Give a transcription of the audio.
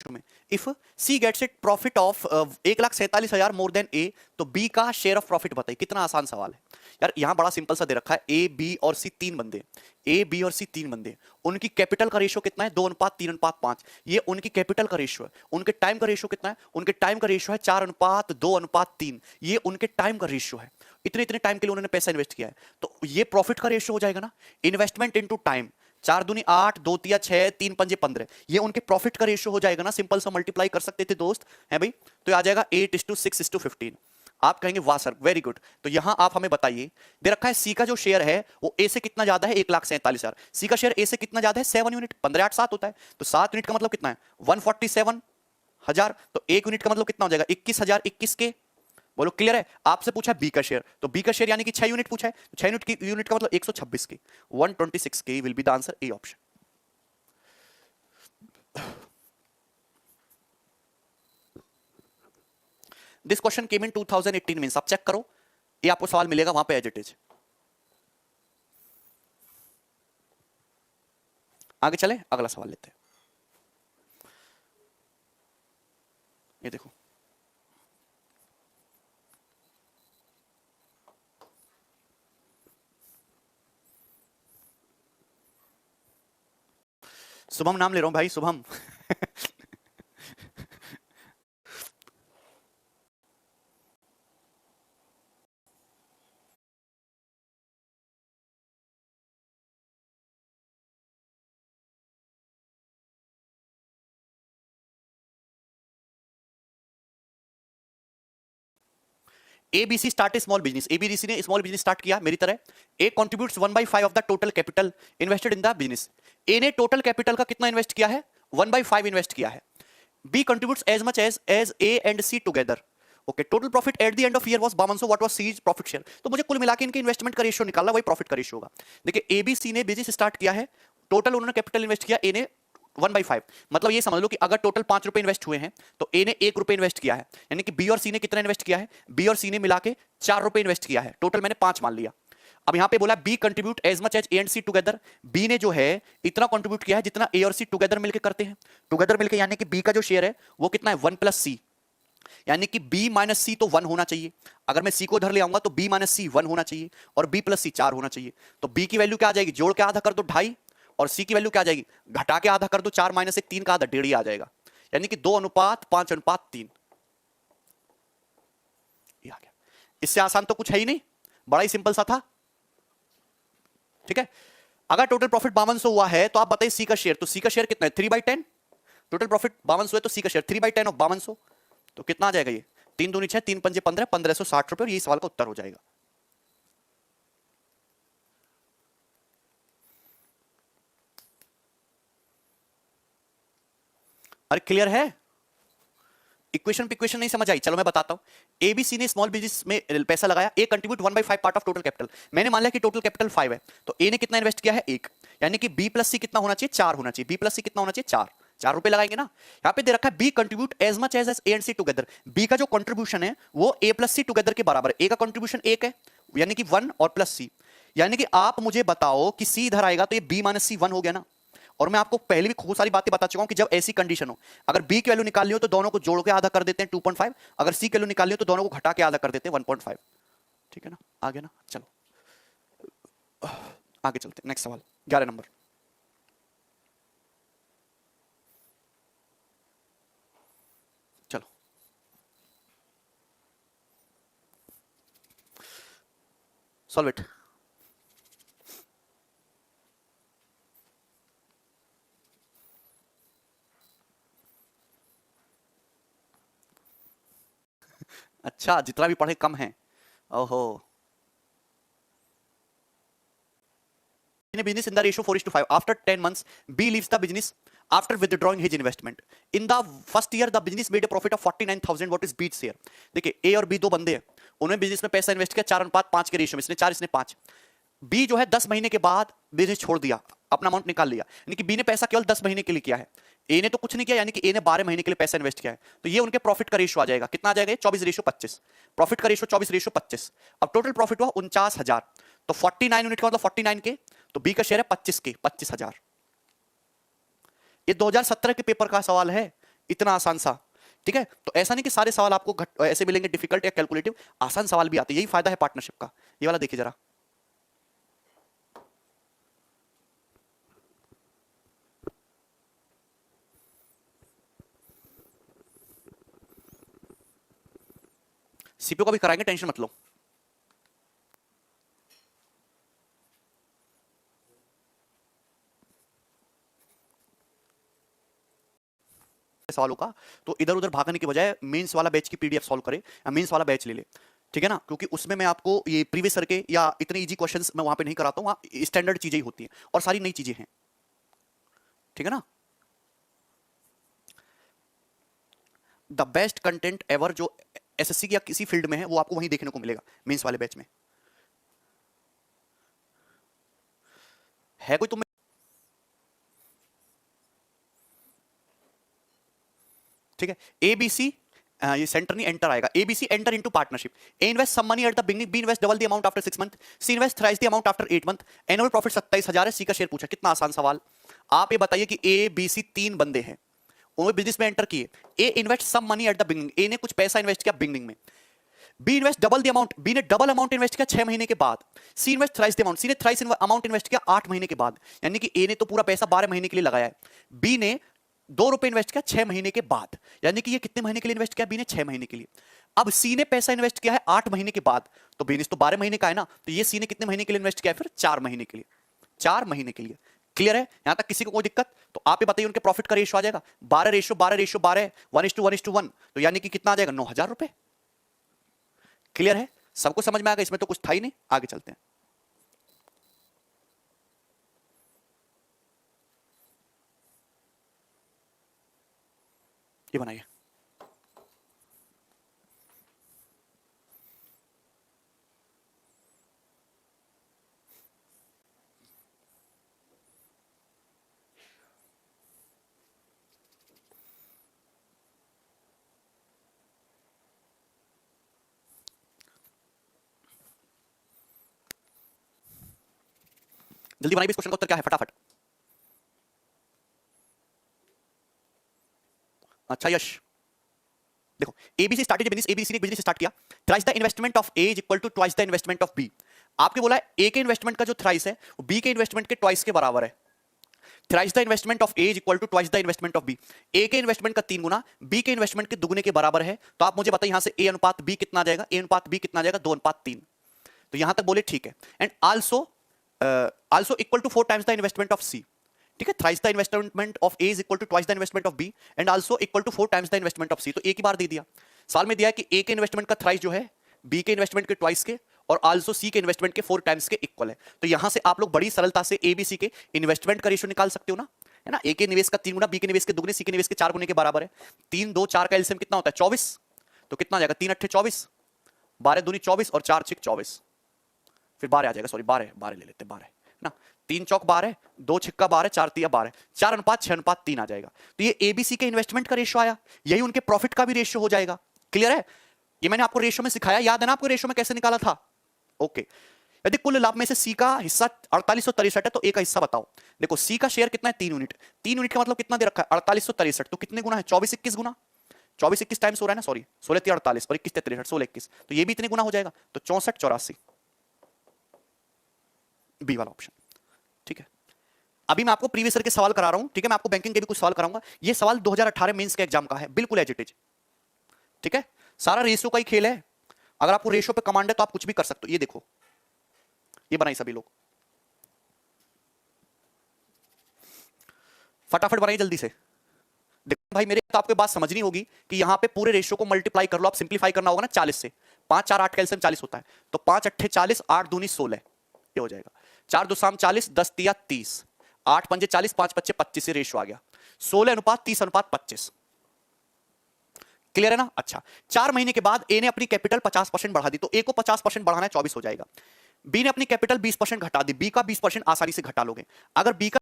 Ratio में। If C gets it profit of 1,47,000 more than A, तो B का share of profit बताइए। कितना आसान सवाल है यार, यहां बड़ा सिंपल सा दे रखा है, ए बी और सी तीन बंदे, ए बी और सी तीन बंदे, उनकी कैपिटल का रेशियो कितना है 2:3:5, ये उनकी कैपिटल का रेशियो है। उनके टाइम का रेशियो कितना है, उनके टाइम का रेशियो है 4:2:3, ये उनके टाइम का रेशियो है। इतने इतने टाइम के लिए उन्होंने पैसा इन्वेस्ट किया है, तो ये प्रॉफिट का रेशियो हो जाएगा ना, इन्वेस्टमेंट इनटू टाइम। 4 दूनी 8, 2 तिया 6, 3 पंजे 15, ये उनके प्रॉफिट का रेशियो हो जाएगा ना। सिंपल सा मल्टीप्लाई कर सकते थे दोस्त, है भाई, तो आ जाएगा 8:6:15। आप कहेंगे वाह सर वेरी गुड। तो यहां आप हमें बताइए, दे रखा है सी का जो शेयर है वो ए से कितना ज्यादा है, 1,47,000। सी का शेयर ए से कितना ज्यादा है, 7 यूनिट, 15 8 7 होता है, तो 7 यूनिट का मतलब कितना है 147,000, तो 1 यूनिट का मतलब कितना हो जाएगा 21,000, 21 के। बोलो क्लियर है। आपसे पूछा बी का शेयर, तो बी का शेयर यानी कि 6 यूनिट पूछा है, तो 6 यूनिट का मतलब 126 के, 126 के will be the answer, A option. This question came in 2018 means, आप चेक करो, ये आपको सवाल मिलेगा वहां पे एज इट इज। आगे चले, अगला सवाल लेते हैं। ये देखो, शुभम नाम ले रहा हूं भाई, Shubham. ABC start a small business, ABC ने स्मॉल बिजनेस स्टार्ट किया मेरी तरह। A contributes 1/5 of the total capital invested in the business. A ने टोटल कैपिटल का कितना इन्वेस्ट किया है, 1/5 इन्वेस्ट किया है। B contributes as much as A and C together. Okay, total profit at the end of year was 5200, what was C's profit share. तो मुझे कुल मिला के इनके इन्वेस्टमेंट का रेशियो निकालना, वही प्रॉफिट का रेशियो होगा। देखिए एबीसी ने बिजनेस स्टार्ट किया है, टोटल उन्होंने कैपिटल इन्वेस्ट किया, ए ने 1/5, मतलब ये समझ लो कि अगर टोटल 5 रुपए इन्वेस्ट हुए हैं तो ए ने 1 रुपए इन्वेस्ट किया है, यानी कि बी और सी ने कितना इन्वेस्ट किया है, बी और सी ने मिला के 4 रुपए इन्वेस्ट किया है, टोटल मैंने 5 मान लिया। अब यहां पे बोला B contribute as much as A and C together, B ने जो है इतना कंट्रीब्यूट किया है जितना ए और सी टुगेदर मिलकर करते हैं। टुगेदर मिलकर यानी कि बी का जो शेयर है वो कितना है 1 + सी, यानी कि बी माइनस सी तो 1 होना चाहिए। अगर मैं सी को उधर ले आऊंगा तो बी माइनस सी 1 होना चाहिए और बी प्लस सी 4 होना चाहिए। तो बी की वैल्यू क्या आ जाएगी, जोड़ के आधा कर दो 2.5, और सी की वैल्यू क्या आ जाएगी, घटा के आधा कर दो 4 - 1 3 का आधा 1.5 ही आ जाएगा, यानी कि 2:5:3। ये आ गया। इससे आसान तो कुछ है ही नहीं, बड़ा ही सिंपल सा था। ठीक है, अगर टोटल प्रॉफिट 5200 हुआ है तो आप बताइए सी का शेयर, तो सी का शेयर कितना है 3/10। टोटल प्रॉफिट 5200 है तो सी का शेयर 3/10 ऑफ 5200, तो कितना आ जाएगा ये 3 दूनी 6, 3 पंजे 15, 1560 रुपए, और ये सवाल का उत्तर हो जाएगा। अरे क्लियर है, इक्वेशन पे इक्वेशन नहीं समझ आई, चलो मैं बताता हूं। एबीसी ने स्मॉल बिजनेस में पैसा लगाया, A contribute 1/5 part of total capital. मैंने मान लिया कि टोटल कैपिटल 5 है, तो ए ने कितना इन्वेस्ट किया है 1, यानी कि बी प्लस सी कितना होना चाहिए 4 होना चाहिए, बी प्लस सी कितना होना चाहिए 4 रुपए लगाएंगे ना। यहां पे दे रखा है B contribute as much as A and C together, B का जो कंट्रीब्यूशन है वो ए प्लस सी टुगेदर के बराबर है। ए का कंट्रीब्यूशन 1 है, यानी कि 1 और प्लस सी, यानी कि आप मुझे बताओ कि सी इधर आएगा तो ये बी माइनस सी 1 हो गया ना। और मैं आपको पहले भी खूब सारी बातें बता चुका हूं कि जब ऐसी कंडीशन हो, अगर बी की वैल्यू निकालनी हो तो दोनों को जोड़ के आधा कर देते हैं 2.5, अगर सी की वैल्यू निकालनी हो तो दोनों को घटा के आधा कर देते हैं 1.5। ठीक है ना, आ गया ना। चलो आगे चलते हैं, नेक्स्ट सवाल 11 नंबर। चलो सॉल्व इट। अच्छा, जितना भी पढ़े कम है, ओहो। Business in the ratio 4:5. After 10 months, B leaves the business after withdrawing his investment. In the first year, the business made a profit of 49,000. What is B's share? देखिए A और B दो बंदे हैं, उन्होंने बिजनेस में पैसा invest किया 4:5 के रेशियो में, इसने 4 इसने 5। बी जो है 10 महीने के बाद बिजनेस छोड़ दिया, अपना अमाउंट निकाल लिया, यानी कि बी ने पैसा केवल 10 महीने के लिए किया है, ए ने तो कुछ नहीं किया, यानी कि ए ने 12 महीने के लिए पैसा इन्वेस्ट किया है। तो ये उनके प्रॉफिट का रेशियो आ जाएगा, कितना आ जाएगा 24:25, प्रॉफिट का रेशियो 24:25। अब टोटल प्रॉफिट हुआ 49,000, तो 49 यूनिट का मतलब 49 के, तो बी का शेयर है 25 के, 25,000। ये 2017 के पेपर का सवाल है, इतना आसान सा, ठीक है। तो ऐसा नहीं कि सारे सवाल आपको ऐसे मिलेंगे डिफिकल्ट या कैलकुलेटिव, आसान सवाल भी आते हैं, यही फायदा है पार्टनरशिप का। ये वाला देखिए जरा, सीपीओ का भी कराएंगे, टेंशन मत लो। सवालों का तो इधर उधर भागने के बजाय मेंस वाला बैच की पीडीएफ सॉल्व करे, या मेंस वाला बैच ले ले, ठीक है ना, क्योंकि उसमें मैं आपको ये प्रीवियस सर के या इतने इजी क्वेश्चंस मैं वहां पे नहीं कराता हूं, वहां स्टैंडर्ड चीजें ही होती हैं और सारी नई चीजें हैं, ठीक है ना। द बेस्ट कंटेंट एवर जो एसएससी या किसी फील्ड में है वो आपको वहीं देखने को मिलेगा मेंस वाले बैच में। है कोई तुम्हें, ठीक है। एबीसी, ये सेंटर नहीं एंटर आएगा, ABC enter into partnership, A invest some money at the beginning, B invest double the amount after 6 month, C invest thrice the amount after 8 month, annual profit 27,000 है, सी का शेयर पूछा। कितना आसान सवाल। आप ये बताइए कि ए बी सी 3 बंदे हैं, उन्होंने बिजनेस में एंटर किए, A invest some money at the beginning, A ने कुछ पैसा इन्वेस्ट किया बिगिनिंग में, B invest double the amount, B ने डबल अमाउंट इन्वेस्ट किया 6 महीने के बाद, C invest thrice the amount, C ने थ्राइस अमाउंट इन्वेस्ट किया 8 महीने के बाद, यानी कि ए ने तो पूरा पैसा 12 महीने के लिए लगाया है, बी ने 2 रुपए इन्वेस्ट किया 6 महीने के बाद, यानी कि ये कितने महीने के लिए इन्वेस्ट किया, बी ने 6 महीने के लिए। अब सी ने पैसा इन्वेस्ट किया है 8 महीने के बाद, तो बिजनेस तो 12 महीने का है ना, तो ये सी ने कितने महीने के लिए इन्वेस्ट किया है, फिर 4 महीने के लिए, 4 महीने के लिए। क्लियर है यहां तक, किसी को कोई दिक्कत? तो आप ये बताइए उनके प्रॉफिट का रेशियो आ जाएगा 12 रेशियो 12 रेशियो 12, 1:1:1, तो यानी कि कितना आ जाएगा, 9,000 रुपए। क्लियर है, सबको समझ में आ गया, इसमें तो कुछ था ही नहीं। आगे चलते हैं, ये बनाइए। जल्दी बनाइए, इस क्वेश्चन का उत्तर क्या है फटाफट। अच्छा यश देखो, एबीसी स्टार्टेड बिजनेस, एबीसी ने बिजनेस स्टार्ट किया, thrice the investment of A is equal to twice the investment of B. आपके बोला है ए के इन्वेस्टमेंट का जो थ्राइस है वो बी के इन्वेस्टमेंट के ट्वाइस के बराबर है। Thrice the investment of A is equal to twice the investment of B, A के इन्वेस्टमेंट का 3 गुना बी के इन्वेस्टमेंट के दुगने के बराबर है। तो आप मुझे बताइए यहां से ए अनुपात बी कितना आ जाएगा, ए अनुपात बी कितना आ जाएगा, 2:3। तो यहां तक बोले ठीक है। And also equal to 4 times the investment of C, ठीक है। Thrice the investment of A is equal to twice the investment of B and also equal to 4 times the investment of C. तो एक ही बार दे दिया, साल में दिया है कि ए के इन्वेस्टमेंट का थ्राइस जो है बी के इन्वेस्टमेंट के ट्वाइस के और आल्सो सी के इन्वेस्टमेंट के 4 टाइम्स के इक्वल है। तो यहां से आप लोग बड़ी सरलता से ए बी सी के इन्वेस्टमेंट का रेशियो निकाल सकते हो ना, है ना। ए के निवेश का 3 गुना, बी के निवेश के दुगने, सी के निवेश के 4 गुने के बराबर है। 3 2 4 का एलसीएम कितना होता है, 24। तो कितना आ जाएगा, 3 8 24, 12 दूनी 24 और 4 6 24, फिर 12 आ जाएगा, सॉरी 12 ले लेते हैं 12 ना, 3 चौक 12, 2 छिक्का 12, 4 तिया 12, 4:6:3 आ जाएगा। तो ये एबीसी के इन्वेस्टमेंट का रेशियो आया, यही उनके प्रॉफिट का भी रेशियो हो जाएगा। क्लियर है, ये मैंने आपको रेशियो में सिखाया, याद है ना आपको रेशियो में कैसे निकाला था। ओके, यदि कुल लाभ में से सी का हिस्सा 4863 है तो ए का हिस्सा बताओ। देखो सी का शेयर कितना है, 3 यूनिट, 3 यूनिट का मतलब कितना दे रखा है, 4863, तो कितने गुना है, 24 21 गुना, 24 21 टाइम्स हो रहा है ना, सॉरी 16 3 48 और 21 63 16 21, तो ये भी इतने गुना हो जाएगा, तो 64 84, बी वाला ऑप्शन। ठीक है, अभी मैं आपको प्रीवियस ईयर के सवाल करा रहा हूं, ठीक है, मैं आपको बैंकिंग के भी कुछ सवाल कराऊंगा। ये सवाल 2018 मेंस के एग्जाम का है, बिल्कुल एज इट इज। ठीक है, सारा रेशियो का ही खेल है, अगर आपको रेशियो पे कमांड है तो आप कुछ भी कर सकते हो। ये देखो, ये बनाई सभी लोग, फटाफट बनाइए जल्दी से। देखो भाई मेरे, तो आपको बात समझनी होगी कि यहां पे पूरे रेशियो को मल्टीप्लाई कर लो, आप सिंप्लीफाई करना होगा ना 40 से, 5 4 8 कैल्सियम 40 होता है, तो 5 8 40, 8 दूनी 16, ये हो जाएगा, 4 2 शाम 40, 10 तिया 30, 8 पंजे 40, 5 पच्चे 25 से रेशियो आ गया, 16:30:25। क्लियर है ना। अच्छा, 4 महीने के बाद ए ने अपनी कैपिटल 50% बढ़ा दी, तो ए को 50% बढ़ाना है, 24 हो जाएगा। बी ने अपनी कैपिटल 20% घटा दी, बी का 20% आसानी से घटा लोगे। अगर बी का